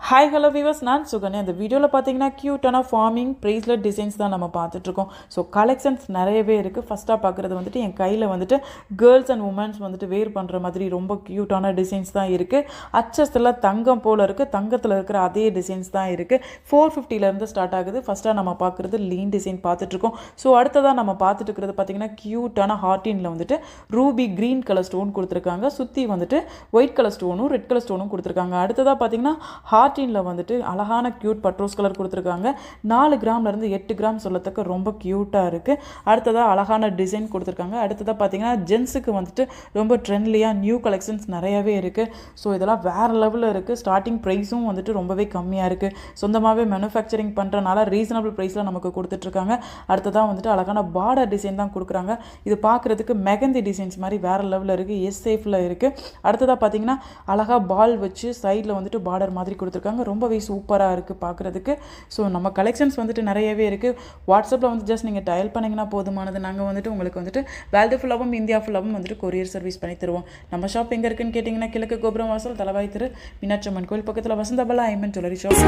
Hi hello viewers, நான் சுகன்யா. இந்த வீடியோவில் பார்த்தீங்கன்னா க்யூட்டான ஃபார்மிங் ப்ரேஸ்லெட் டிசைன்ஸ் தான் நம்ம பார்த்துட்ருக்கோம். ஸோ கலெக்ஷன்ஸ் நிறையவே இருக்குது. ஃபஸ்ட்டாக பார்க்குறது வந்துட்டு என் கையில் வந்துட்டு கேர்ள்ஸ் அண்ட் உமன்ஸ் வந்துட்டு வேர் பண்ணுற மாதிரி ரொம்ப க்யூட்டான டிசைன்ஸ் தான் இருக்குது. அச்சஸில் தங்கம் போல் இருக்குது, தங்கத்தில் இருக்கிற அதே டிசைன்ஸ் தான் இருக்குது. 450 ஸ்டார்ட் ஆகுது. ஃபஸ்ட்டாக நம்ம பார்க்குறது லீன் டிசைன் பார்த்துட்ருக்கோம். ஸோ அடுத்ததாக நம்ம பார்த்துட்டு இருக்கிறது பார்த்திங்கன்னா க்யூட்டான ஹார்டினில் வந்துட்டு ரூபி க்ரீன் கலர் ஸ்டோன் கொடுத்துருக்காங்க. சுற்றி வந்துட்டு ஒயிட் கலர் ஸ்டோனும் ரெட் கலர் ஸ்டோனும் கொடுத்துருக்காங்க. அடுத்ததாக பார்த்திங்கன்னா ஹார்டினில் வந்துட்டு அழகான க்யூட் பட்ரோஸ் கலர் கொடுத்துருக்காங்க. 4 கிராம்லேருந்து 8 கிராம் சொல்லத்தக்க ரொம்ப க்யூட்டாக இருக்குது. அடுத்ததாக அழகான டிசைன் கொடுத்துருக்காங்க. அடுத்ததாக பார்த்தீங்கன்னா ஜென்ஸுக்கு வந்துட்டு ரொம்ப ட்ரெண்ட்லியாக நியூ கலெக்ஷன்ஸ் நிறையவே இருக்குது. ஸோ இதெல்லாம் வேறு லெவலில் இருக்குது. ஸ்டார்டிங் ப்ரைஸும் வந்துட்டு ரொம்பவே கம்மியாக இருக்குது. சொந்தமாகவே மேனுஃபேக்சரிங் பண்ணுறனால ரீசனபிள் ப்ரைஸில் நமக்கு கொடுத்துட்ருக்காங்க. அடுத்ததாக வந்துட்டு அழகான பார்டர் டிசைன் தான் கொடுக்குறாங்க. இது பார்க்குறதுக்கு மெகந்தி டிசைன்ஸ் மாதிரி வேறு லெவலில் இருக்குது. எஸ் சேஃபில் இருக்குது. அடுத்ததாக பார்த்தீங்கன்னா அழகாக பால் வச்சு சைடில் வந்துட்டு பார்டர் மாதிரி கொடுத்துருக்காங்க. ரொம்பவே சூப்பராக இருக்குது பார்க்குறதுக்கு. ஸோ நம்ம கலெக்ஷன்ஸ் வந்துட்டு நிறையவே இருக்குது. வாட்ஸ்அப்பில் வந்து ஜஸ்ட் நீங்கள் டயல் பண்ணிங்கன்னா போதுமானது. நாங்கள் வந்துட்டு உங்களுக்கு வந்துட்டு வேர்ல்டு ஃபுல்லாகவும் இந்தியா ஃபுல்லாகவும் வந்துட்டு கொரியர் சர்வீஸ் பண்ணி தருவோம். நம்ம ஷாப் எங்கே இருக்குன்னு கேட்டிங்கன்னா கிழக்கு கோபுரம் வாசல், தலவாய் திரு, மீனாட்சி அம்மன் கோயில் பக்கத்தில் வசந்தபலா ஐமன் ஜுவல்லரி ஷாப்.